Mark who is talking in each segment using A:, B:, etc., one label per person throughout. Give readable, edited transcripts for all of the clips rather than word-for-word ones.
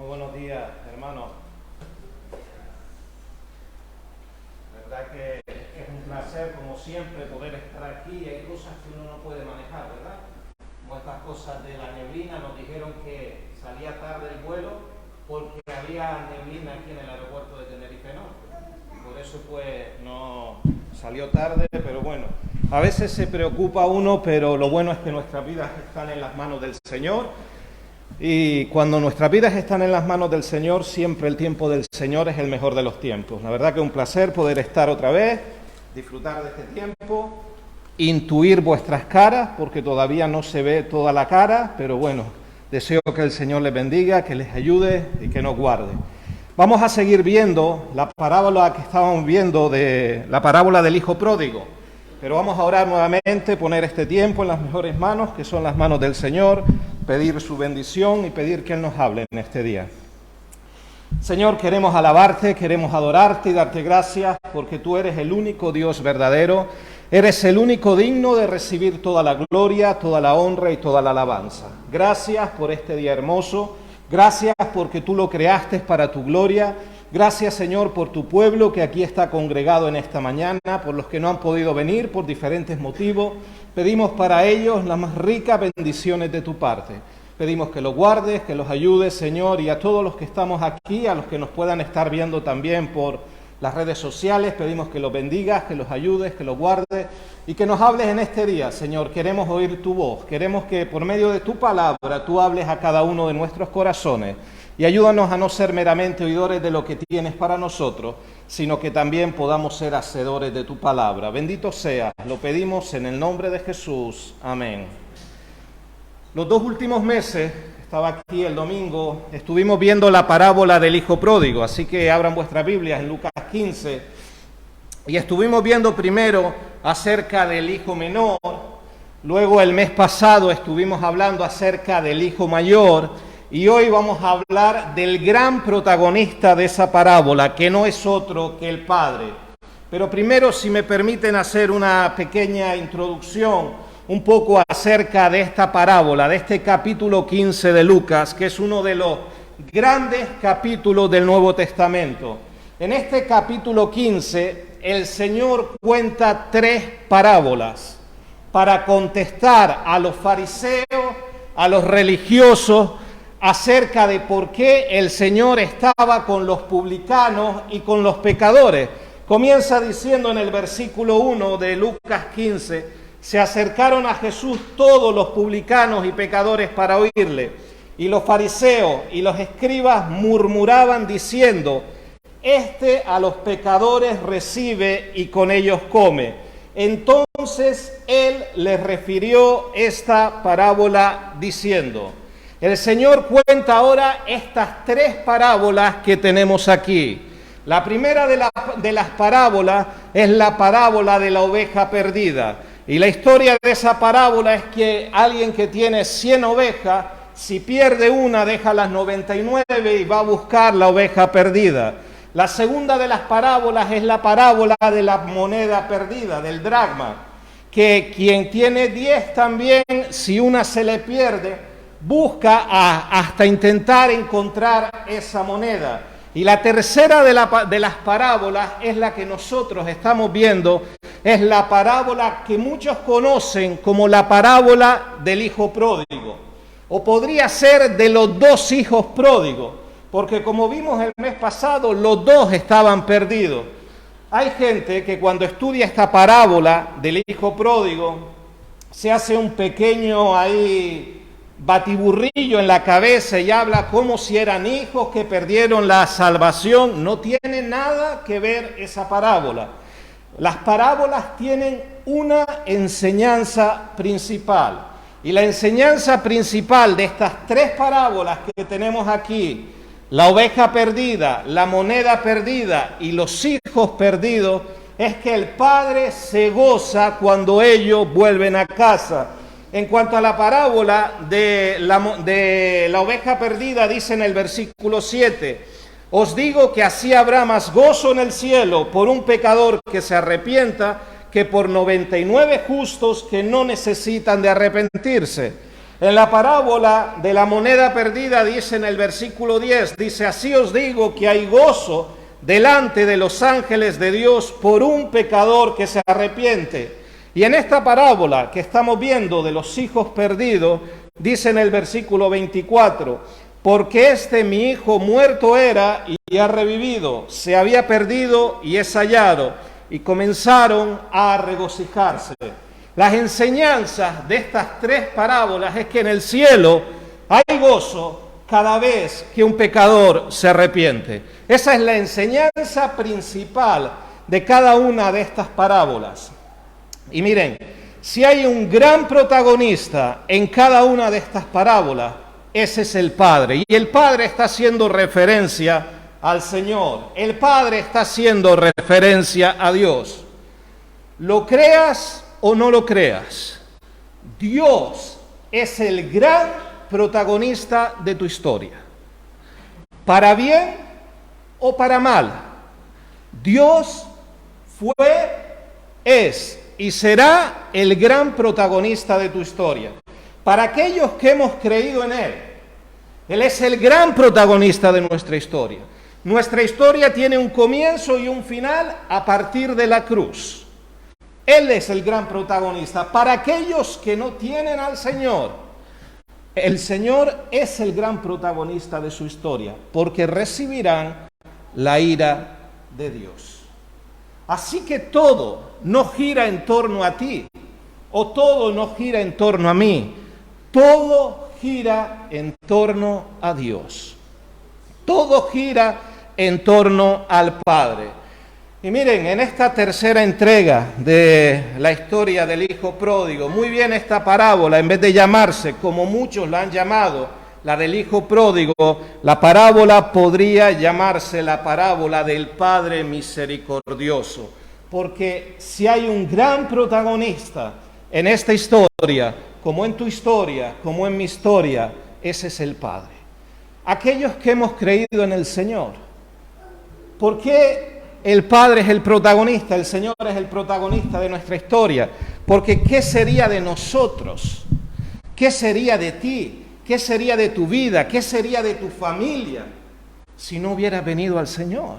A: Muy buenos días, hermanos. La verdad que es un placer, como siempre, poder estar aquí. Hay cosas que uno no puede manejar, ¿verdad? Como estas cosas de la neblina. Nos dijeron que salía tarde el vuelo porque había neblina aquí en el aeropuerto de Tenerife Norte. Por eso, pues, no salió tarde, pero bueno. A veces se preocupa uno, pero lo bueno es que nuestras vidas están en las manos del Señor. Y cuando nuestras vidas están en las manos del Señor, siempre el tiempo del Señor es el mejor de los tiempos. La verdad que es un placer poder estar otra vez, disfrutar de este tiempo, intuir vuestras caras, porque todavía no se ve toda la cara, pero bueno, deseo que el Señor les bendiga, que les ayude y que nos guarde. Vamos a seguir viendo la parábola que estábamos viendo de la parábola del Hijo Pródigo. Pero vamos a orar nuevamente, poner este tiempo en las mejores manos, que son las manos del Señor, pedir su bendición y pedir que Él nos hable en este día. Señor, queremos alabarte, queremos adorarte y darte gracias porque tú eres el único Dios verdadero, eres el único digno de recibir toda la gloria, toda la honra y toda la alabanza. Gracias por este día hermoso, gracias porque tú lo creaste para tu gloria. Gracias, Señor, por tu pueblo que aquí está congregado en esta mañana, por los que no han podido venir por diferentes motivos. Pedimos para ellos las más ricas bendiciones de tu parte. Pedimos que los guardes, que los ayudes, Señor, y a todos los que estamos aquí, a los que nos puedan estar viendo también por las redes sociales, pedimos que los bendigas, que los ayudes, que los guardes y que nos hables en este día, Señor. Queremos oír tu voz, queremos que por medio de tu palabra tú hables a cada uno de nuestros corazones. Y ayúdanos a no ser meramente oidores de lo que tienes para nosotros, sino que también podamos ser hacedores de tu palabra. Bendito seas, lo pedimos en el nombre de Jesús. Amén. Los 2 últimos meses, estaba aquí el domingo, estuvimos viendo la parábola del Hijo Pródigo, así que abran vuestras Biblias en Lucas 15, y estuvimos viendo primero acerca del Hijo Menor, luego el mes pasado estuvimos hablando acerca del Hijo Mayor, y hoy vamos a hablar del gran protagonista de esa parábola, que no es otro que el Padre. Pero primero, si me permiten hacer una pequeña introducción, un poco acerca de esta parábola, de este capítulo 15 de Lucas, que es uno de los grandes capítulos del Nuevo Testamento. En este capítulo 15, el Señor cuenta 3 parábolas para contestar a los fariseos, a los religiosos, acerca de por qué el Señor estaba con los publicanos y con los pecadores. Comienza diciendo en el versículo 1 de Lucas 15, se acercaron a Jesús todos los publicanos y pecadores para oírle, y los fariseos y los escribas murmuraban diciendo, este a los pecadores recibe y con ellos come. Entonces él les refirió esta parábola diciendo, el Señor cuenta ahora estas 3 parábolas que tenemos aquí. La primera de las parábolas es la parábola de la oveja perdida. Y la historia de esa parábola es que alguien que tiene 100 ovejas, si pierde una, deja las 99 y va a buscar la oveja perdida. La segunda de las parábolas es la parábola de la moneda perdida, del dracma, que quien tiene 10 también, si una se le pierde, busca hasta intentar encontrar esa moneda. Y la tercera de las parábolas es la que nosotros estamos viendo, es la parábola que muchos conocen como la parábola del Hijo Pródigo, o podría ser de los 2 hijos pródigos, porque como vimos el mes pasado, los 2 estaban perdidos. Hay gente que cuando estudia esta parábola del Hijo Pródigo, se hace un pequeño batiburrillo en la cabeza y habla como si eran hijos que perdieron la salvación. No tiene nada que ver esa parábola. Las parábolas tienen una enseñanza principal. Y la enseñanza principal de estas 3 parábolas que tenemos aquí, la oveja perdida, la moneda perdida y los hijos perdidos, es que el Padre se goza cuando ellos vuelven a casa. En cuanto a la parábola de la oveja perdida, dice en el versículo 7, os digo que así habrá más gozo en el cielo por un pecador que se arrepienta que por 99 justos que no necesitan de arrepentirse. En la parábola de la moneda perdida dice en el versículo 10, dice, así os digo que hay gozo delante de los ángeles de Dios por un pecador que se arrepiente. Y en esta parábola que estamos viendo de los hijos perdidos, dice en el versículo 24, porque mi hijo muerto era y ha revivido, se había perdido y es hallado. Y comenzaron a regocijarse. Las enseñanzas de estas tres parábolas es que en el cielo hay gozo cada vez que un pecador se arrepiente. Esa es la enseñanza principal de cada una de estas parábolas. Y miren, si hay un gran protagonista en cada una de estas parábolas, ese es el Padre. Y el Padre está haciendo referencia al Señor. El Padre está haciendo referencia a Dios. Lo creas o no lo creas, Dios es el gran protagonista de tu historia. Para bien o para mal, Dios fue, es y será el gran protagonista de tu historia. Para aquellos que hemos creído en Él, Él es el gran protagonista de nuestra historia. Nuestra historia tiene un comienzo y un final a partir de la cruz. Él es el gran protagonista. Para aquellos que no tienen al Señor, el Señor es el gran protagonista de su historia, porque recibirán la ira de Dios. Así que todo no gira en torno a ti, o todo no gira en torno a mí. Todo gira en torno a Dios. Todo gira en torno al Padre. Y miren, en esta tercera entrega de la historia del Hijo Pródigo, muy bien esta parábola, en vez de llamarse, como muchos la han llamado, la del Hijo Pródigo, la parábola podría llamarse la parábola del Padre Misericordioso. Porque si hay un gran protagonista en esta historia, como en tu historia, como en mi historia, ese es el Padre. Aquellos que hemos creído en el Señor, ¿por qué el Padre es el protagonista, el Señor es el protagonista de nuestra historia? Porque ¿qué sería de nosotros? ¿Qué sería de ti? ¿Qué sería de tu vida? ¿Qué sería de tu familia si no hubieras venido al Señor?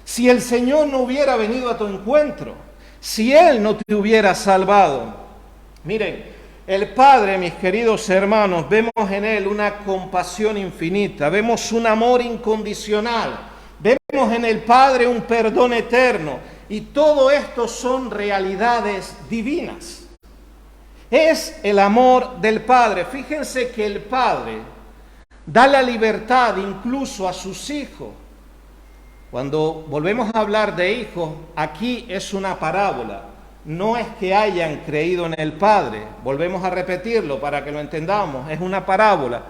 A: Si el Señor no hubiera venido a tu encuentro, si Él no te hubiera salvado. Miren, el Padre, mis queridos hermanos, vemos en Él una compasión infinita, vemos un amor incondicional. Vemos en el Padre un perdón eterno, y todo esto son realidades divinas. Es el amor del Padre. Fíjense que el Padre da la libertad incluso a sus hijos. Cuando volvemos a hablar de hijos, aquí es una parábola. No es que hayan creído en el Padre. Volvemos a repetirlo para que lo entendamos. Es una parábola.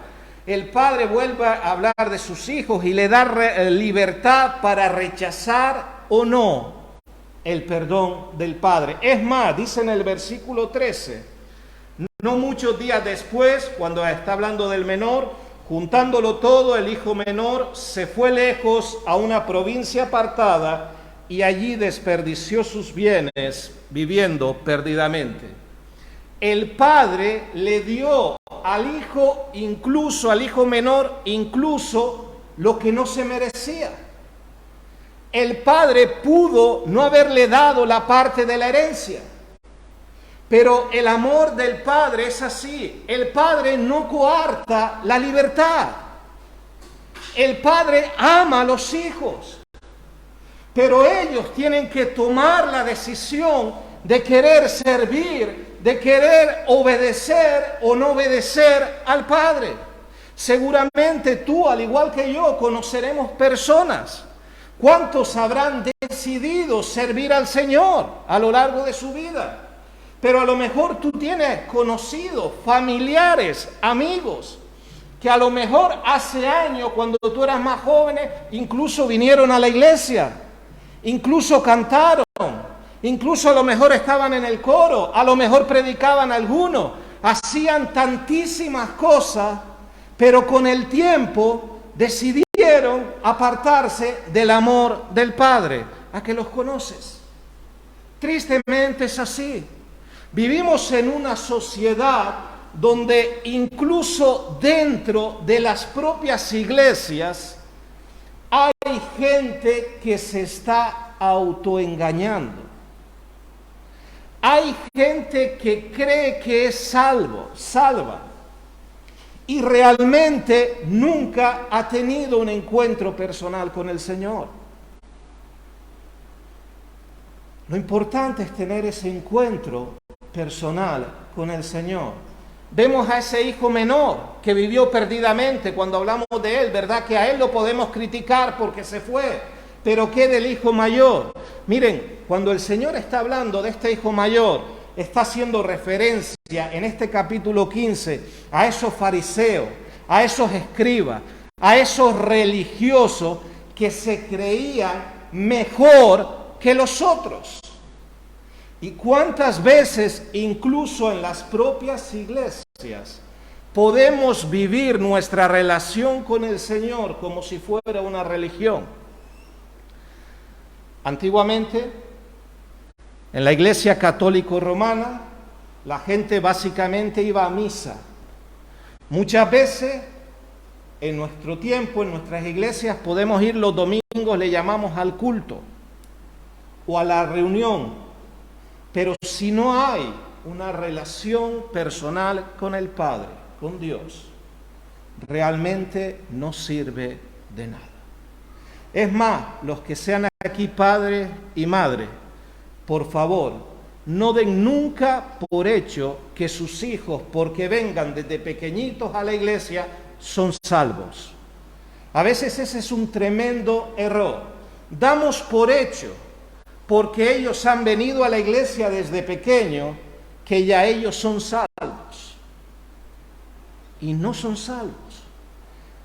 A: El Padre vuelve a hablar de sus hijos y le da libertad para rechazar o no el perdón del Padre. Es más, dice en el versículo 13, no muchos días después, cuando está hablando del menor, juntándolo todo, el hijo menor se fue lejos a una provincia apartada y allí desperdició sus bienes viviendo perdidamente. El Padre le dio al hijo, incluso al hijo menor, incluso lo que no se merecía. El Padre pudo no haberle dado la parte de la herencia, pero el amor del Padre es así. El Padre no coarta la libertad. El Padre ama a los hijos, pero ellos tienen que tomar la decisión de querer servir, de querer obedecer o no obedecer al Padre. Seguramente tú, al igual que yo, conoceremos personas. ¿Cuántos habrán decidido servir al Señor a lo largo de su vida? Pero a lo mejor tú tienes conocidos, familiares, amigos, que a lo mejor hace años, cuando tú eras más joven, incluso vinieron a la iglesia, incluso cantaron, incluso a lo mejor estaban en el coro, a lo mejor predicaban algunos, hacían tantísimas cosas, pero con el tiempo decidieron apartarse del amor del Padre. ¿A que los conoces? Tristemente es así. Vivimos en una sociedad donde incluso dentro de las propias iglesias hay gente que se está autoengañando. Hay gente que cree que es salva, y realmente nunca ha tenido un encuentro personal con el Señor. Lo importante es tener ese encuentro personal con el Señor. Vemos a ese hijo menor que vivió perdidamente. Cuando hablamos de él, ¿verdad? Que a él lo podemos criticar porque se fue. Pero ¿qué del hijo mayor? Miren, cuando el Señor está hablando de este hijo mayor, está haciendo referencia en este capítulo 15 a esos fariseos, a esos escribas, a esos religiosos que se creían mejor que los otros. ¿Y cuántas veces, incluso en las propias iglesias, podemos vivir nuestra relación con el Señor como si fuera una religión? Antiguamente, en la Iglesia Católica Romana, la gente básicamente iba a misa. Muchas veces, en nuestro tiempo, en nuestras iglesias, podemos ir los domingos, le llamamos al culto o a la reunión. Pero si no hay una relación personal con el Padre, con Dios, realmente no sirve de nada. Es más, los que sean aquí padres y madres, por favor, no den nunca por hecho que sus hijos, porque vengan desde pequeñitos a la iglesia, son salvos. A veces ese es un tremendo error. Damos por hecho, porque ellos han venido a la iglesia desde pequeño, que ya ellos son salvos. Y no son salvos.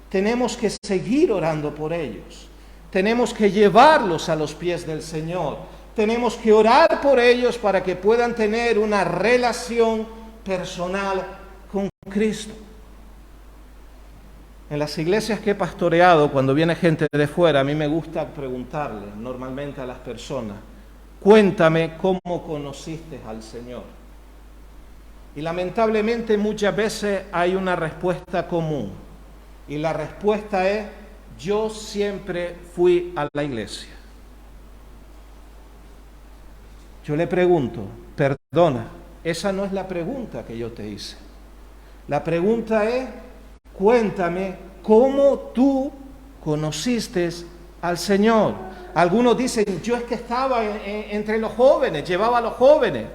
A: Tenemos que seguir orando por ellos. Tenemos que llevarlos a los pies del Señor. Tenemos que orar por ellos para que puedan tener una relación personal con Cristo. En las iglesias que he pastoreado, cuando viene gente de fuera, a mí me gusta preguntarle normalmente a las personas: cuéntame cómo conociste al Señor. Y lamentablemente muchas veces hay una respuesta común. Y la respuesta es: yo siempre fui a la iglesia. Yo le pregunto, perdona, esa no es la pregunta que yo te hice. La pregunta es: cuéntame cómo tú conociste al Señor. Algunos dicen: yo es que estaba entre los jóvenes, llevaba a los jóvenes,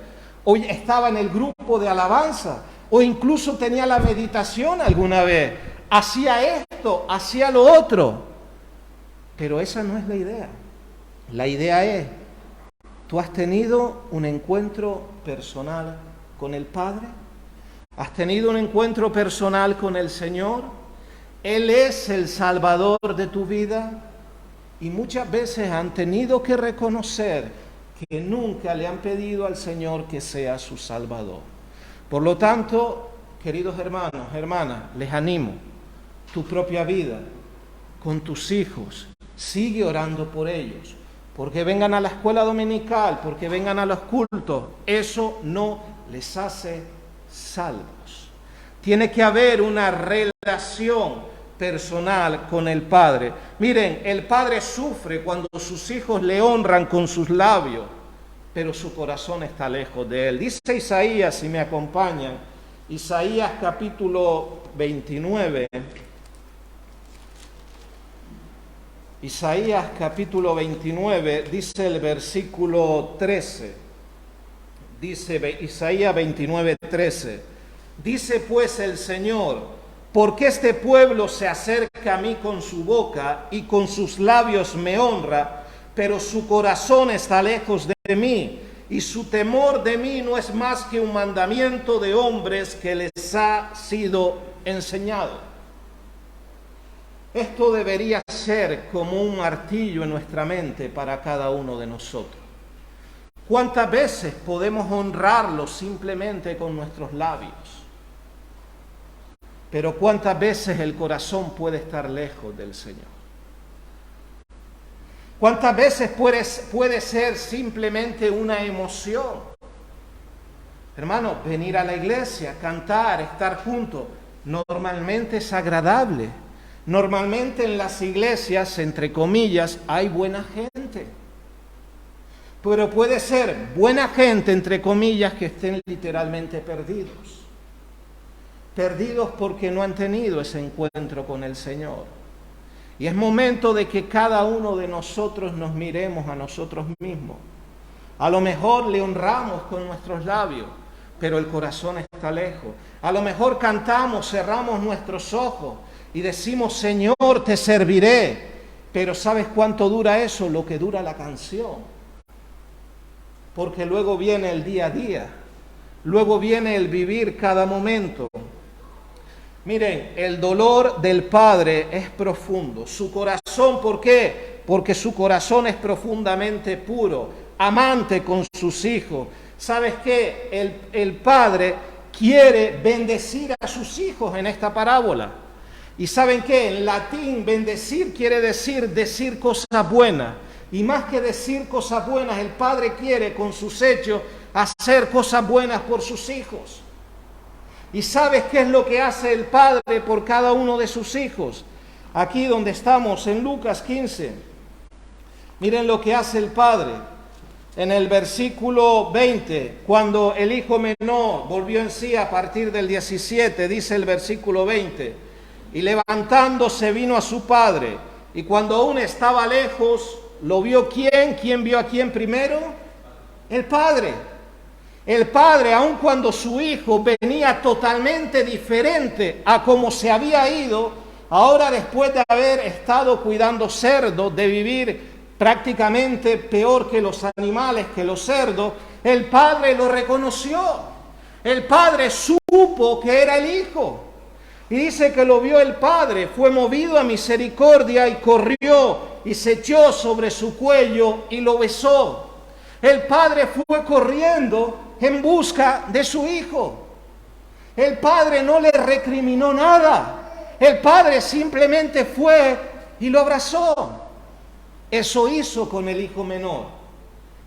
A: o estaba en el grupo de alabanza, o incluso tenía la meditación alguna vez, hacía esto, hacía lo otro. Pero esa no es la idea. La idea es: ¿tú has tenido un encuentro personal con el Padre? ¿Has tenido un encuentro personal con el Señor? ¿Él es el Salvador de tu vida? Y muchas veces han tenido que reconocer que nunca le han pedido al Señor que sea su Salvador. Por lo tanto, queridos hermanos, hermanas, les animo, tu propia vida, con tus hijos, sigue orando por ellos, porque vengan a la escuela dominical, porque vengan a los cultos, eso no les hace salvos. Tiene que haber una relación personal con el Padre. Miren, el Padre sufre cuando sus hijos le honran con sus labios, pero su corazón está lejos de él. Dice Isaías, si me acompañan, Isaías capítulo 29. Isaías capítulo 29, dice el versículo 13. Dice Isaías 29, 13. Dice pues el Señor: porque este pueblo se acerca a mí con su boca y con sus labios me honra, pero su corazón está lejos de mí, y su temor de mí no es más que un mandamiento de hombres que les ha sido enseñado. Esto debería ser como un martillo en nuestra mente para cada uno de nosotros. ¿Cuántas veces podemos honrarlo simplemente con nuestros labios? Pero ¿cuántas veces el corazón puede estar lejos del Señor? ¿Cuántas veces puede ser simplemente una emoción? Hermano, venir a la iglesia, cantar, estar juntos, normalmente es agradable. Normalmente en las iglesias, entre comillas, hay buena gente. Pero puede ser buena gente, entre comillas, que estén literalmente perdidos. Perdidos porque no han tenido ese encuentro con el Señor. Y es momento de que cada uno de nosotros nos miremos a nosotros mismos. A lo mejor le honramos con nuestros labios, pero el corazón está lejos. A lo mejor cantamos, cerramos nuestros ojos y decimos, Señor, te serviré. Pero ¿sabes cuánto dura eso? Lo que dura la canción. Porque luego viene el día a día. Luego viene el vivir cada momento. Miren, el dolor del padre es profundo. Su corazón, ¿por qué? Porque su corazón es profundamente puro, amante con sus hijos. ¿Sabes qué? El padre quiere bendecir a sus hijos en esta parábola. ¿Y saben qué? En latín, bendecir quiere decir cosas buenas. Y más que decir cosas buenas, el padre quiere con sus hechos hacer cosas buenas por sus hijos. ¿Y sabes qué es lo que hace el padre por cada uno de sus hijos? Aquí donde estamos, en Lucas 15. Miren lo que hace el padre. En el versículo 20, cuando el hijo menor volvió en sí a partir del 17, dice el versículo 20, y levantándose vino a su padre, y cuando aún estaba lejos, ¿lo vio quién? ¿Quién vio a quién primero? El padre. El padre, aun cuando su hijo venía totalmente diferente a como se había ido, ahora después de haber estado cuidando cerdos, de vivir prácticamente peor que los animales, que los cerdos, el padre lo reconoció. El padre supo que era el hijo. Y dice que lo vio el padre, fue movido a misericordia y corrió y se echó sobre su cuello y lo besó. El padre fue corriendo en busca de su hijo. El padre no le recriminó nada. El padre simplemente fue y lo abrazó. Eso hizo con el hijo menor.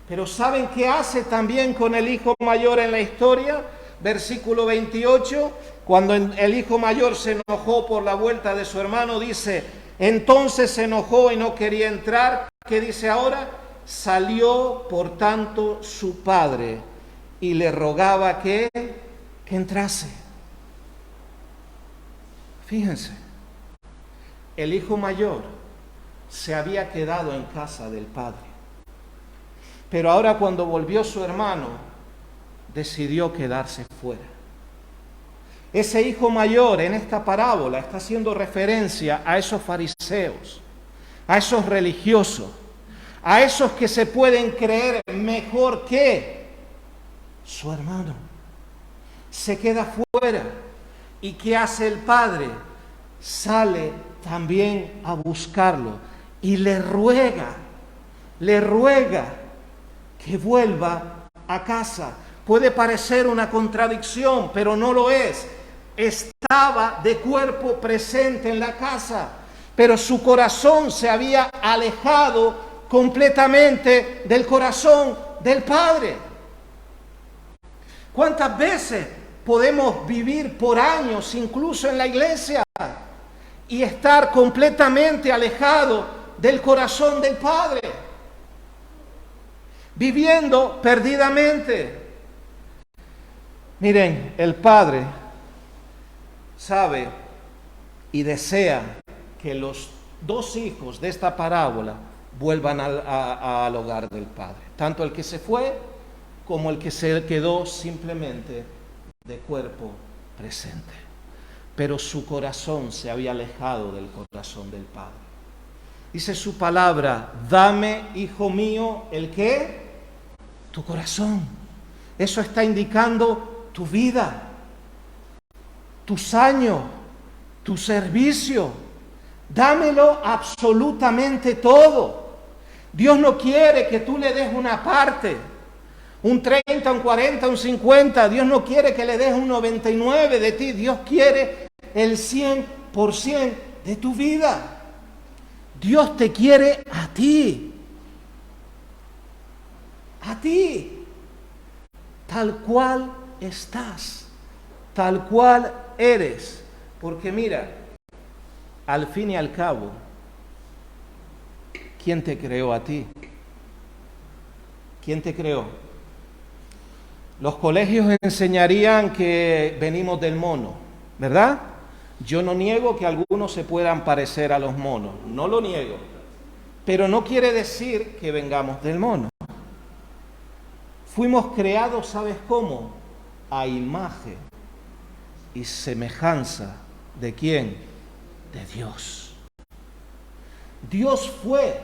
A: Pero ¿saben qué hace también con el hijo mayor en la historia? Versículo 28, cuando el hijo mayor se enojó por la vuelta de su hermano, dice, entonces se enojó y no quería entrar. ¿Qué dice ahora? Salió por tanto su padre y le rogaba que entrase. Fíjense, el hijo mayor se había quedado en casa del padre. Pero ahora cuando volvió su hermano, decidió quedarse fuera. Ese hijo mayor en esta parábola está haciendo referencia a esos fariseos, a esos religiosos, a esos que se pueden creer mejor que su hermano. Se queda fuera. ¿Y qué hace el padre? Sale también a buscarlo y le ruega que vuelva a casa. Puede parecer una contradicción, pero no lo es. Estaba de cuerpo presente en la casa, pero su corazón se había alejado completamente del corazón del Padre. ¿Cuántas veces podemos vivir por años, incluso en la iglesia, y estar completamente alejado del corazón del Padre? Viviendo perdidamente. Miren, el padre sabe y desea que los dos hijos de esta parábola vuelvan al hogar del padre. Tanto el que se fue como el que se quedó simplemente de cuerpo presente. Pero su corazón se había alejado del corazón del padre. Dice su palabra, dame, hijo mío, ¿el qué? Tu corazón. Eso está indicando tu vida, tus años, tu servicio. Dámelo absolutamente todo. Dios no quiere que tú le des una parte, un 30, un 40, un 50. Dios no quiere que le des un 99 de ti. Dios quiere el 100% de tu vida. Dios te quiere a ti. A ti. Tal cual estás, tal cual eres. Porque mira, al fin y al cabo, ¿quién te creó a ti? ¿Quién te creó? Los colegios enseñarían que venimos del mono, ¿verdad? Yo no niego que algunos se puedan parecer a los monos, no lo niego, pero no quiere decir que vengamos del mono. Fuimos creados, ¿sabes cómo? A imagen y semejanza ¿de quién? De Dios. Dios fue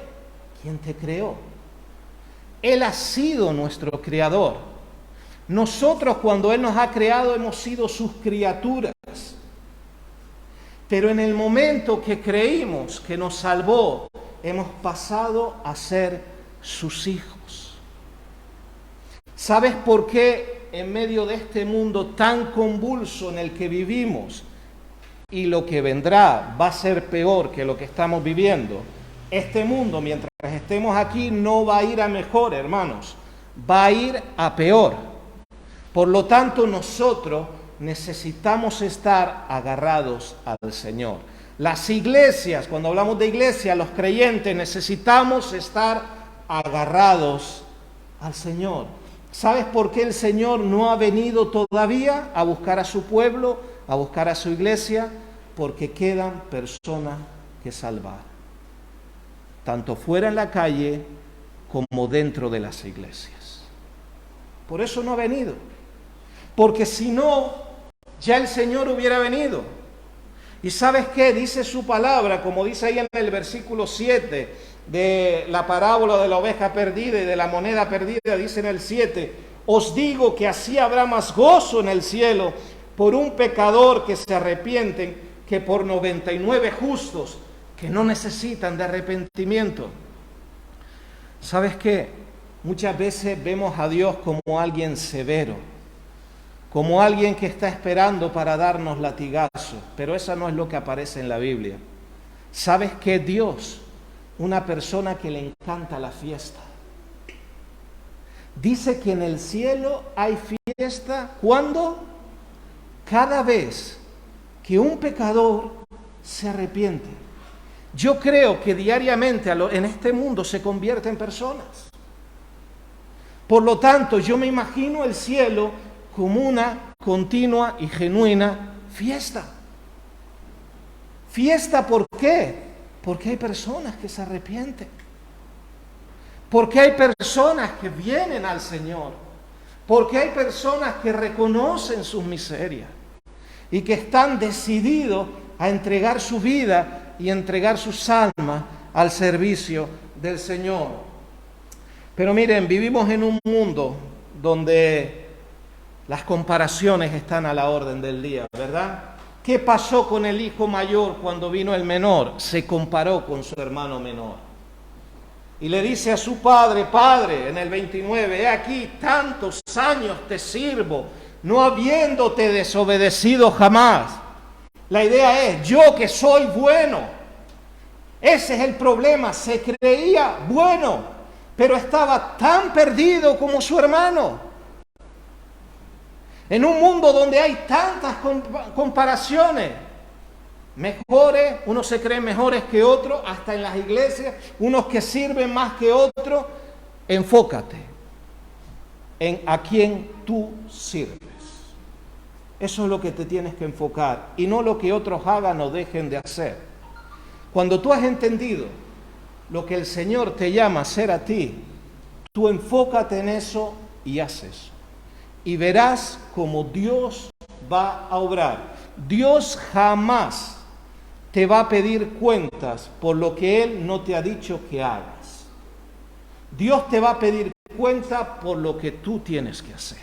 A: quien te creó. Él ha sido nuestro creador. Nosotros, cuando Él nos ha creado, hemos sido sus criaturas. Pero en el momento que creímos que nos salvó, hemos pasado a ser sus hijos. ¿Sabes por qué en medio de este mundo tan convulso en el que vivimos, y lo que vendrá va a ser peor que lo que estamos viviendo? Este mundo, mientras estemos aquí, no va a ir a mejor, hermanos, va a ir a peor. Por lo tanto, nosotros necesitamos estar agarrados al Señor. Las iglesias, cuando hablamos de iglesia, los creyentes necesitamos estar agarrados al Señor. ¿Sabes por qué el Señor no ha venido todavía a buscar a su pueblo, a buscar a su iglesia? Porque quedan personas que salvar, tanto fuera en la calle como dentro de las iglesias. Por eso no ha venido, porque si no, ya el Señor hubiera venido. ¿Y sabes qué? Dice su palabra, como dice ahí en el versículo 7 de la parábola de la oveja perdida y de la moneda perdida, dice en el 7, os digo que así habrá más gozo en el cielo por un pecador que se arrepienten que por 99 justos que no necesitan de arrepentimiento. ¿Sabes qué? Muchas veces vemos a Dios como alguien severo, como alguien que está esperando para darnos latigazos, pero eso no es lo que aparece en la Biblia. ¿Sabes qué? Dios, una persona que le encanta la fiesta. Dice que en el cielo hay fiesta, ¿cuándo? Cada vez que un pecador se arrepiente. Yo creo que diariamente en este mundo se convierten personas. Por lo tanto, yo me imagino el cielo como una continua y genuina fiesta. ¿Fiesta por qué? Porque hay personas que se arrepienten. Porque hay personas que vienen al Señor. Porque hay personas que reconocen sus miserias y que están decididos a entregar su vida y entregar sus almas al servicio del Señor. Pero miren, vivimos en un mundo donde las comparaciones están a la orden del día, ¿verdad? ¿Qué pasó con el hijo mayor cuando vino el menor? Se comparó con su hermano menor. Y le dice a su padre, Padre, en el 29, he aquí, tantos años te sirvo, no habiéndote desobedecido jamás. La idea es, yo que soy bueno. Ese es el problema, se creía bueno, pero estaba tan perdido como su hermano. En un mundo donde hay tantas comparaciones, mejores, unos se creen mejores que otros, hasta en las iglesias, unos que sirven más que otros, enfócate en a quién tú sirves. Eso es lo que te tienes que enfocar y no lo que otros hagan o dejen de hacer. Cuando tú has entendido lo que el Señor te llama a hacer a ti, tú enfócate en eso y haz eso. Y verás cómo Dios va a obrar. Dios jamás te va a pedir cuentas por lo que Él no te ha dicho que hagas. Dios te va a pedir cuenta por lo que tú tienes que hacer.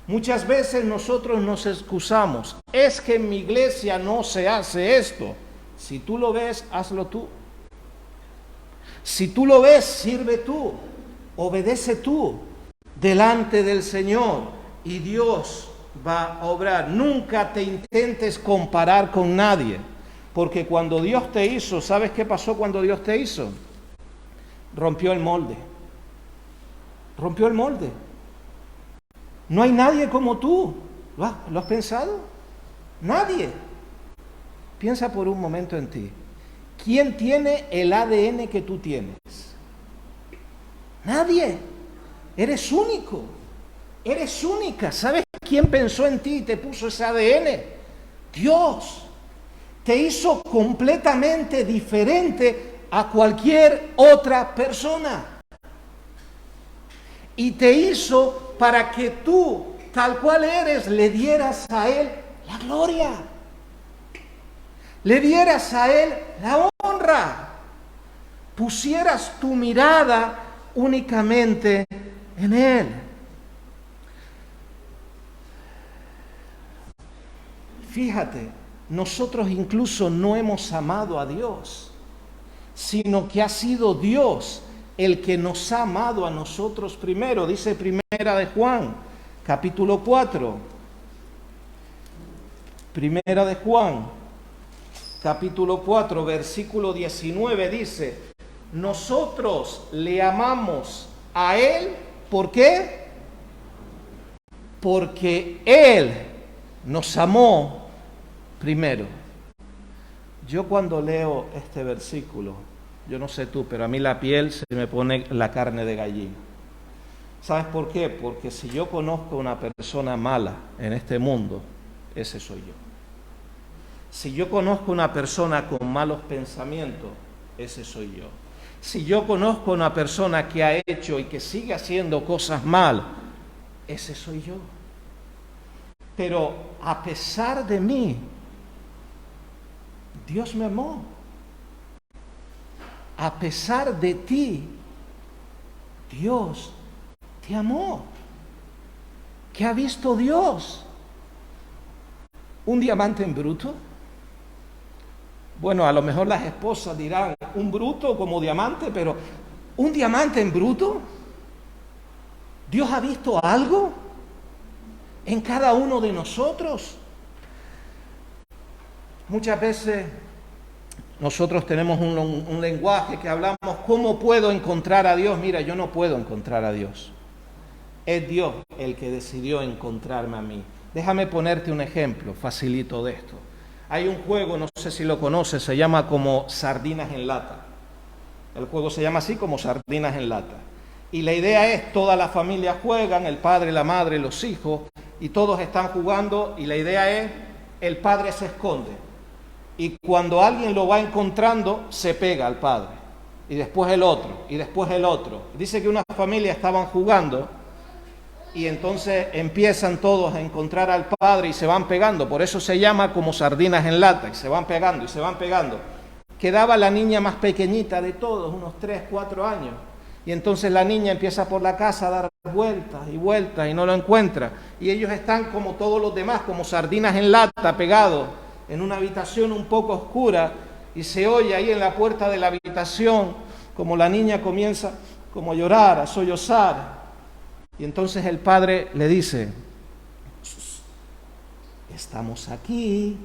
A: Muchas veces nosotros nos excusamos. Es que en mi iglesia no se hace esto. Si tú lo ves, hazlo tú. Si tú lo ves, sirve tú. Obedece tú delante del Señor y Dios va a obrar. Nunca te intentes comparar con nadie, porque cuando Dios te hizo, ¿sabes qué pasó cuando Dios te hizo? Rompió el molde. Rompió el molde. No hay nadie como tú. ¿Lo has pensado? Nadie. Piensa por un momento en ti. ¿Quién tiene el ADN que tú tienes? Nadie. Eres único. Eres única. ¿Sabes quién pensó en ti y te puso ese ADN? Dios. Te hizo completamente diferente a cualquier otra persona. Y te hizo para que tú, tal cual eres, le dieras a Él la gloria. Le dieras a Él la honra. Pusieras tu mirada únicamente en Él. Fíjate, nosotros incluso no hemos amado a Dios, sino que ha sido Dios el que nos ha amado a nosotros primero. Dice Primera de Juan, capítulo 4. Primera de Juan, capítulo 4, versículo 19 dice: nosotros le amamos a Él, ¿por qué? Porque Él nos amó primero. Yo cuando leo este versículo, yo no sé tú, pero a mí la piel se me pone la carne de gallina. ¿Sabes por qué? Porque si yo conozco una persona mala en este mundo, ese soy yo. Si yo conozco una persona con malos pensamientos, ese soy yo. Si yo conozco una persona que ha hecho y que sigue haciendo cosas mal, ese soy yo. Pero a pesar de mí, Dios me amó. A pesar de ti, Dios te amó. ¿Qué ha visto Dios? ¿Un diamante en bruto? Bueno, a lo mejor las esposas dirán, un bruto como diamante, pero ¿un diamante en bruto? ¿Dios ha visto algo en cada uno de nosotros? Muchas veces nosotros tenemos un lenguaje que hablamos, ¿cómo puedo encontrar a Dios? Mira, yo no puedo encontrar a Dios. Es Dios el que decidió encontrarme a mí. Déjame ponerte un ejemplo facilito de esto. Hay un juego, no sé si lo conoces, se llama como sardinas en lata. El juego se llama así, como sardinas en lata. Y la idea es, toda la familia juegan, el padre, la madre, los hijos, y todos están jugando, y la idea es, el padre se esconde. Y cuando alguien lo va encontrando, se pega al padre. Y después el otro, y después el otro. Dice que una familia estaban jugando, y entonces empiezan todos a encontrar al padre y se van pegando. Por eso se llama como sardinas en lata, y se van pegando, y se van pegando. Quedaba la niña más pequeñita de todos, unos 3, 4 años. Y entonces la niña empieza por la casa a dar vueltas y vueltas y no lo encuentra. Y ellos están como todos los demás, como sardinas en lata, pegados en una habitación un poco oscura. Y se oye ahí en la puerta de la habitación como la niña comienza como a llorar, a sollozar. Y entonces el padre le dice, estamos aquí.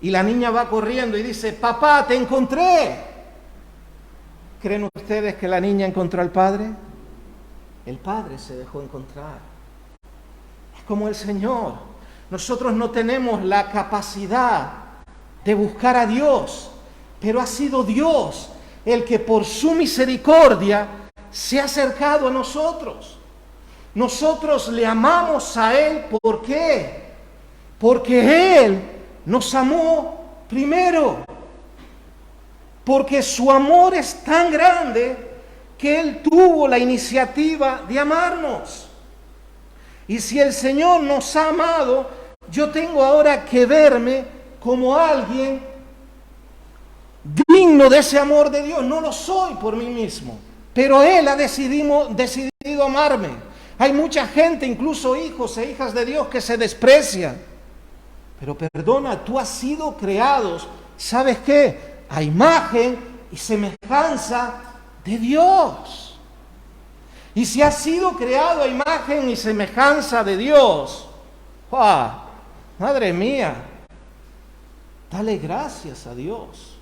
A: Y la niña va corriendo y dice, papá, te encontré. ¿Creen ustedes que la niña encontró al padre? El padre se dejó encontrar. Es como el Señor. Nosotros no tenemos la capacidad de buscar a Dios, pero ha sido Dios el que por su misericordia se ha acercado a nosotros. Nosotros le amamos a Él, ¿por qué? Porque Él nos amó primero. Porque su amor es tan grande que Él tuvo la iniciativa de amarnos. Y si el Señor nos ha amado, yo tengo ahora que verme como alguien digno de ese amor de Dios. No lo soy por mí mismo, pero Él ha decidido amarme. Hay mucha gente, incluso hijos e hijas de Dios, que se desprecian. Pero perdona, tú has sido creado, ¿sabes qué? A imagen y semejanza de Dios. Y si has sido creado a imagen y semejanza de Dios, ¡wow! Madre mía, dale gracias a Dios,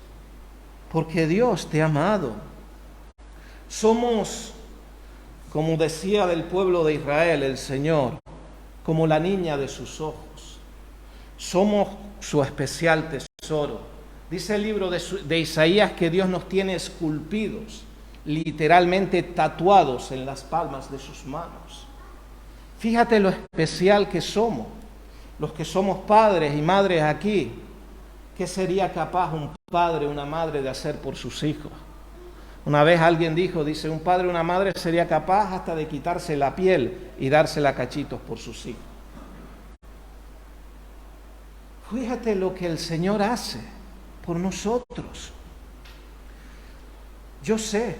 A: porque Dios te ha amado. Somos, como decía del pueblo de Israel el Señor, como la niña de sus ojos. Somos su especial tesoro. Dice el libro de Isaías que Dios nos tiene esculpidos, literalmente tatuados en las palmas de sus manos. Fíjate lo especial que somos, los que somos padres y madres aquí. ¿Qué sería capaz un padre o una madre de hacer por sus hijos? Una vez alguien dice, un padre o una madre sería capaz hasta de quitarse la piel y dársela a cachitos por sus hijos. Fíjate lo que el Señor hace por nosotros. Yo sé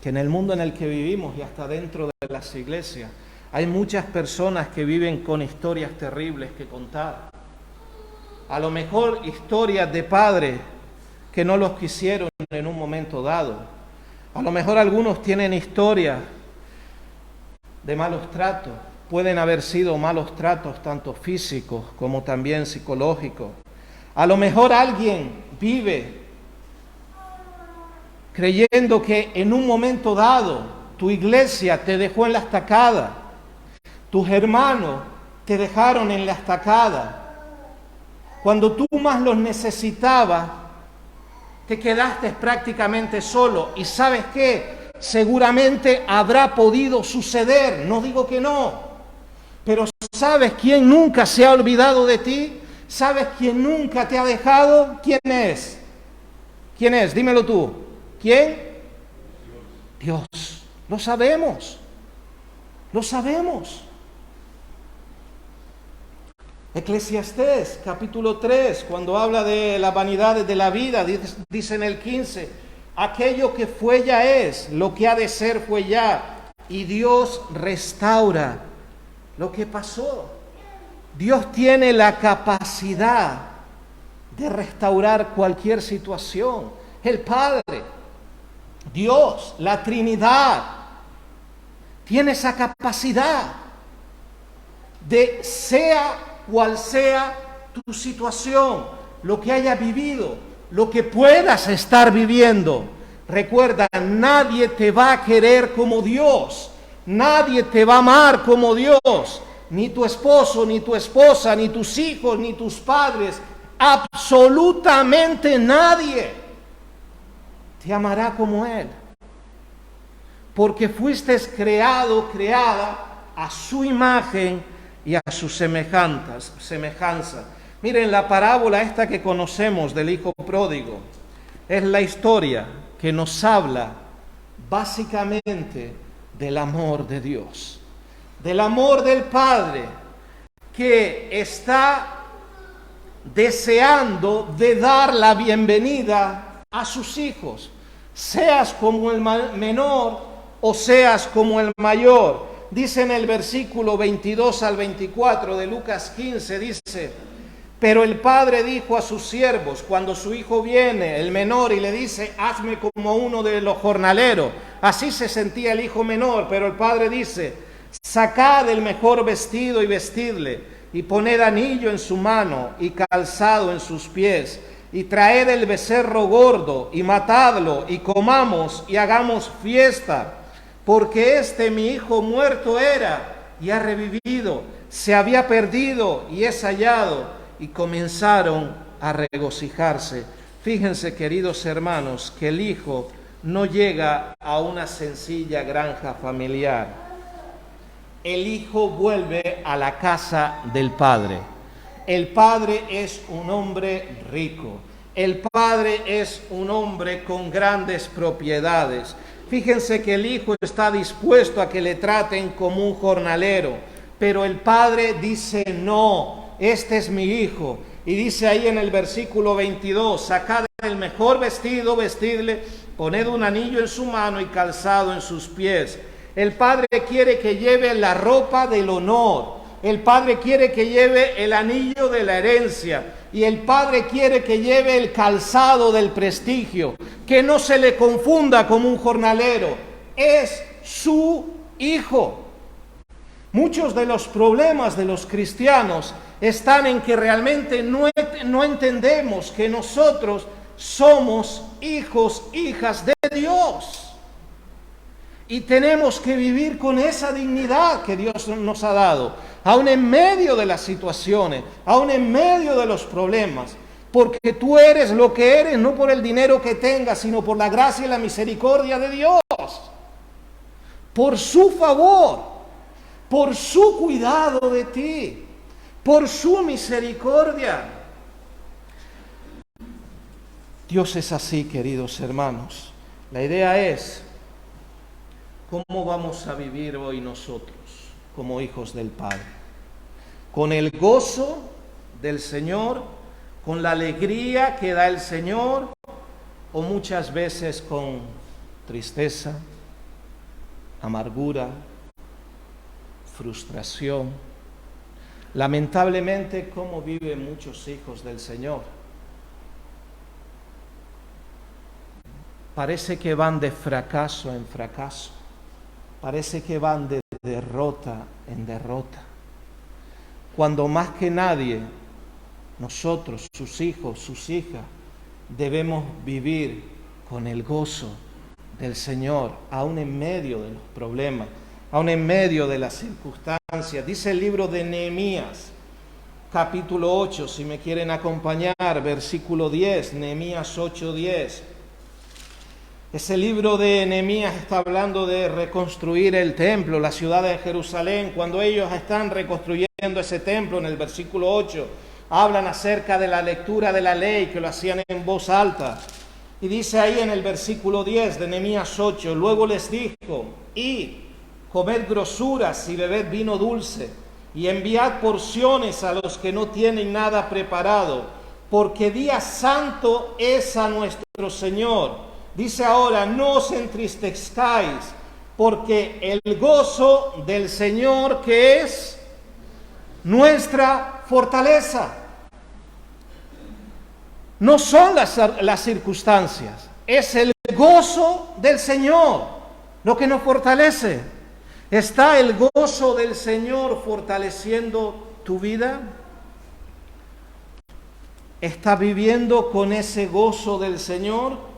A: que en el mundo en el que vivimos y hasta dentro de las iglesias hay muchas personas que viven con historias terribles que contar. A lo mejor historias de padres que no los quisieron en un momento dado. A lo mejor algunos tienen historias de malos tratos. Pueden haber sido malos tratos tanto físicos como también psicológicos. A lo mejor alguien vive creyendo que en un momento dado tu iglesia te dejó en la estacada, tus hermanos te dejaron en la estacada. Cuando tú más los necesitabas, te quedaste prácticamente solo. ¿Y sabes qué? Seguramente habrá podido suceder, no digo que no, pero ¿sabes quién nunca se ha olvidado de ti? ¿Sabes quién nunca te ha dejado? ¿Quién es? ¿Quién es? Dímelo tú. ¿Quién? Dios. Lo sabemos. Lo sabemos. Eclesiastés, capítulo 3, cuando habla de las vanidades de la vida, dice en el 15, aquello que fue ya es, lo que ha de ser fue ya, y Dios restaura lo que pasó. Dios tiene la capacidad de restaurar cualquier situación. El Padre, Dios, la Trinidad, tiene esa capacidad de sea cual sea tu situación, lo que hayas vivido, lo que puedas estar viviendo. Recuerda, nadie te va a querer como Dios, nadie te va a amar como Dios, ni tu esposo, ni tu esposa, ni tus hijos, ni tus padres, absolutamente nadie te amará como Él, porque fuiste creada a su imagen y a su semejanza. Miren, la parábola esta que conocemos del hijo pródigo es la historia que nos habla básicamente del amor de Dios, del amor del Padre que está deseando de dar la bienvenida a sus hijos, seas como el menor o seas como el mayor. Dice en el versículo 22 al 24 de Lucas 15, dice, pero el padre dijo a sus siervos, cuando su hijo viene, el menor, y le dice, hazme como uno de los jornaleros. Así se sentía el hijo menor, pero el padre dice, sacad el mejor vestido y vestidle, y poned anillo en su mano y calzado en sus pies, y traed el becerro gordo y matadlo, y comamos y hagamos fiesta. Porque mi hijo muerto era y ha revivido, se había perdido y es hallado. Y comenzaron a regocijarse. Fíjense, queridos hermanos, que el hijo no llega a una sencilla granja familiar. El hijo vuelve a la casa del padre. El padre es un hombre rico. El padre es un hombre con grandes propiedades. Fíjense que el hijo está dispuesto a que le traten como un jornalero, pero el padre dice, no, este es mi hijo. Y dice ahí en el versículo 22, sacad el mejor vestido, vestidle, poned un anillo en su mano y calzado en sus pies. El padre quiere que lleve la ropa del honor. El padre quiere que lleve el anillo de la herencia. Y el padre quiere que lleve el calzado del prestigio, que no se le confunda como un jornalero, es su hijo. Muchos de los problemas de los cristianos están en que realmente no entendemos que nosotros somos hijos, hijas de Dios. Y tenemos que vivir con esa dignidad que Dios nos ha dado. aún en medio de las situaciones, aún en medio de los problemas, porque tú eres lo que eres, no por el dinero que tengas, sino por la gracia y la misericordia de Dios, por su favor, por su cuidado de ti, por su misericordia. Dios es así, queridos hermanos. La idea es, ¿cómo vamos a vivir hoy nosotros como hijos del Padre? Con el gozo del Señor, con la alegría que da el Señor, o muchas veces con tristeza, amargura, frustración. Lamentablemente, ¿cómo viven muchos hijos del Señor? Parece que van de fracaso en fracaso. Parece que van de derrota en derrota. Cuando más que nadie, nosotros, sus hijos, sus hijas, debemos vivir con el gozo del Señor, aún en medio de los problemas, aún en medio de las circunstancias. Dice el libro de Nehemías, capítulo 8, si me quieren acompañar, versículo 10, Nehemías 8:10. Ese libro de Nehemías está hablando de reconstruir el templo, la ciudad de Jerusalén. Cuando ellos están reconstruyendo ese templo, en el versículo 8, hablan acerca de la lectura de la ley, que lo hacían en voz alta. Y dice ahí en el versículo 10 de Nehemías 8, luego les dijo, id, comed grosuras y bebed vino dulce, y enviad porciones a los que no tienen nada preparado, porque día santo es a nuestro Señor. Dice ahora, no os entristezcáis, porque el gozo del Señor, que es nuestra fortaleza, no son las circunstancias, es el gozo del Señor lo que nos fortalece. ¿Está el gozo del Señor fortaleciendo tu vida? ¿Estás viviendo con ese gozo del Señor?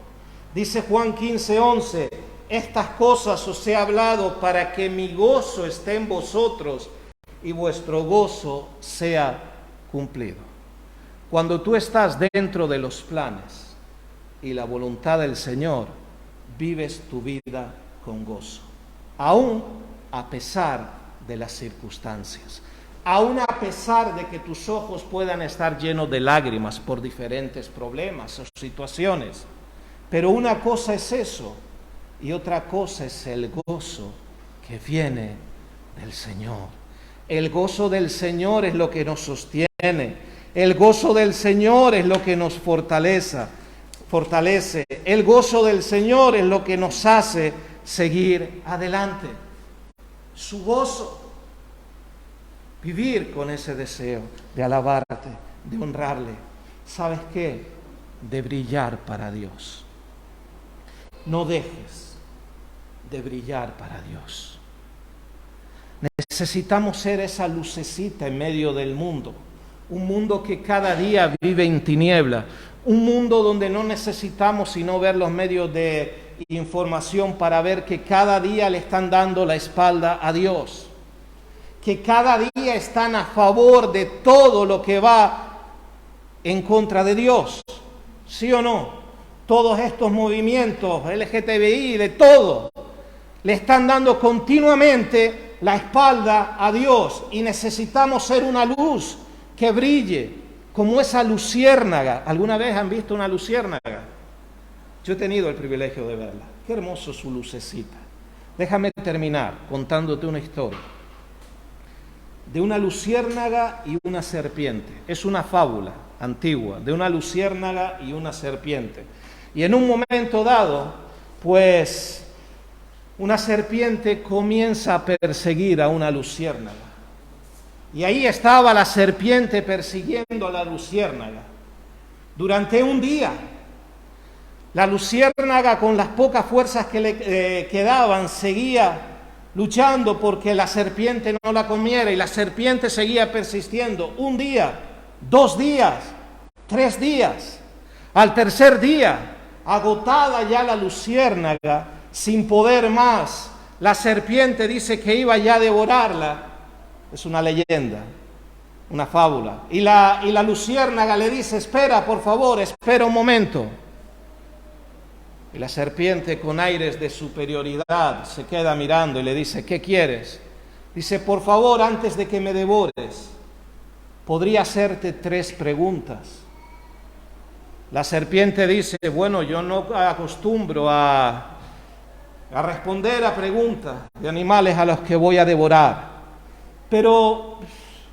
A: Dice Juan 15:11, estas cosas os he hablado para que mi gozo esté en vosotros y vuestro gozo sea cumplido. Cuando tú estás dentro de los planes y la voluntad del Señor, vives tu vida con gozo, aún a pesar de las circunstancias, aún a pesar de que tus ojos puedan estar llenos de lágrimas por diferentes problemas o situaciones. Pero una cosa es eso y otra cosa es el gozo que viene del Señor. El gozo del Señor es lo que nos sostiene. El gozo del Señor es lo que nos fortalece. El gozo del Señor es lo que nos hace seguir adelante. Su gozo. Vivir con ese deseo de alabarte, de honrarle. ¿Sabes qué? De brillar para Dios. No dejes de brillar para Dios. Necesitamos ser esa lucecita en medio del mundo. Un mundo que cada día vive en tiniebla. Un mundo donde no necesitamos sino ver los medios de información para ver que cada día le están dando la espalda a Dios. Que cada día están a favor de todo lo que va en contra de Dios. ¿Sí o no? Todos estos movimientos LGTBI, de todo, le están dando continuamente la espalda a Dios y necesitamos ser una luz que brille como esa luciérnaga. ¿Alguna vez han visto una luciérnaga? Yo he tenido el privilegio de verla. Qué hermoso su lucecita. Déjame terminar contándote una historia de una luciérnaga y una serpiente. Es una fábula antigua de una luciérnaga y una serpiente. Y en un momento dado, pues, una serpiente comienza a perseguir a una luciérnaga. Y ahí estaba la serpiente persiguiendo a la luciérnaga. Durante un día, la luciérnaga, con las pocas fuerzas que le quedaban, seguía luchando porque la serpiente no la comiera, y la serpiente seguía persistiendo. Un día, 2 días, 3 días. Al tercer día, agotada ya la luciérnaga, sin poder más, la serpiente dice que iba ya a devorarla. es una leyenda, una fábula. Y la luciérnaga le dice, espera, por favor, espera un momento. Y la serpiente, con aires de superioridad, se queda mirando y le dice, ¿qué quieres? Dice, por favor, antes de que me devores, podría hacerte 3 preguntas. La serpiente dice, bueno, yo no acostumbro a responder a preguntas de animales a los que voy a devorar, pero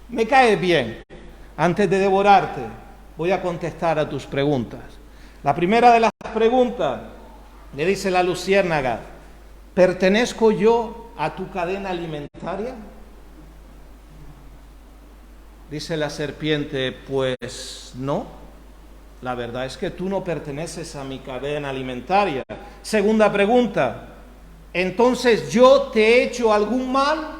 A: me cae bien. Antes de devorarte, voy a contestar a tus preguntas. La primera de las preguntas, le dice la luciérnaga, ¿pertenezco yo a tu cadena alimentaria? Dice la serpiente, pues no, la verdad es que tú no perteneces a mi cadena alimentaria. Segunda pregunta, ¿entonces yo te he hecho algún mal?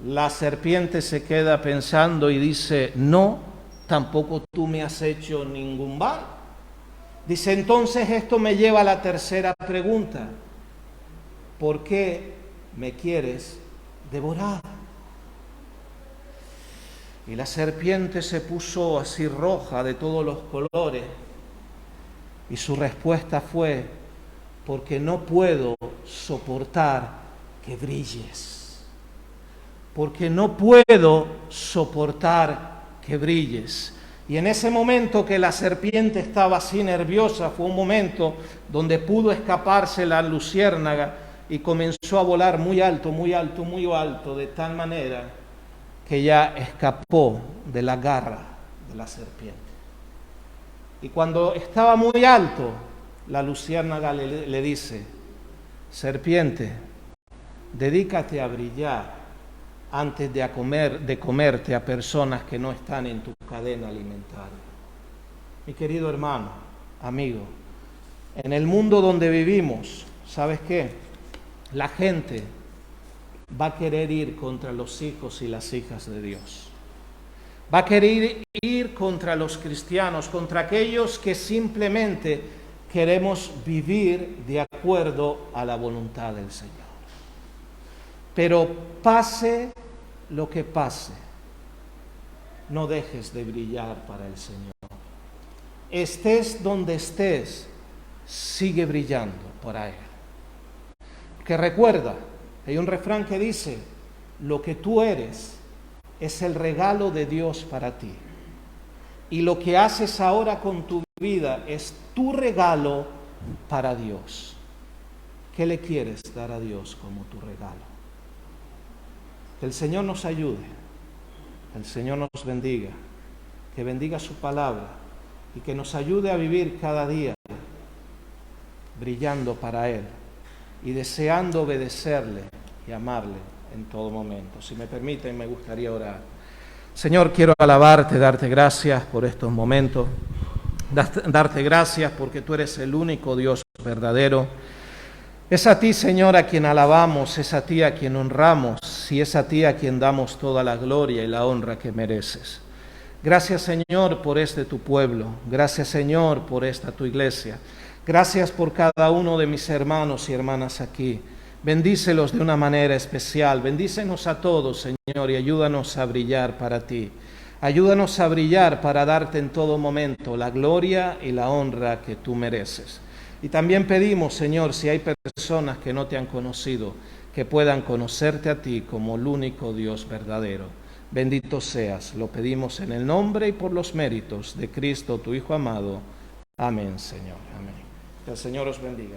A: La serpiente se queda pensando y dice, no, tampoco tú me has hecho ningún mal. Dice, entonces esto me lleva a la tercera pregunta, ¿por qué me quieres devorar? Y la serpiente se puso así roja de todos los colores y su respuesta fue, porque no puedo soportar que brilles. Porque no puedo soportar que brilles. Y en ese momento que la serpiente estaba así nerviosa, fue un momento donde pudo escaparse la luciérnaga y comenzó a volar muy alto, muy alto, muy alto, de tal manera que ya escapó de la garra de la serpiente. Y cuando estaba muy alto, la luciérnaga le dice, serpiente, dedícate a brillar antes de comerte a personas que no están en tu cadena alimentaria. Mi querido hermano, amigo, en el mundo donde vivimos, ¿sabes qué? La gente va a querer ir contra los hijos y las hijas de Dios. Va a querer ir contra los cristianos, contra aquellos que simplemente queremos vivir de acuerdo a la voluntad del Señor. Pero pase lo que pase, no dejes de brillar para el Señor. Estés donde estés, sigue brillando para Él. Porque recuerda, hay un refrán que dice, lo que tú eres es el regalo de Dios para ti. Y lo que haces ahora con tu vida es tu regalo para Dios. ¿Qué le quieres dar a Dios como tu regalo? Que el Señor nos ayude, que el Señor nos bendiga, que bendiga su palabra y que nos ayude a vivir cada día brillando para Él y deseando obedecerle y amarle en todo momento. Si me permiten, me gustaría orar. Señor, quiero alabarte, darte gracias por estos momentos, darte gracias porque tú eres el único Dios verdadero. Es a ti, Señor, a quien alabamos, es a ti a quien honramos y es a ti a quien damos toda la gloria y la honra que mereces. Gracias, Señor, por este tu pueblo. Gracias, Señor, por esta tu iglesia. Gracias por cada uno de mis hermanos y hermanas aquí. Bendícelos de una manera especial. Bendícenos a todos, Señor, y ayúdanos a brillar para ti. Ayúdanos a brillar para darte en todo momento la gloria y la honra que tú mereces. Y también pedimos, Señor, si hay personas que no te han conocido, que puedan conocerte a ti como el único Dios verdadero. Bendito seas, lo pedimos en el nombre y por los méritos de Cristo, tu Hijo amado. Amén, Señor. Amén. Que el Señor os bendiga.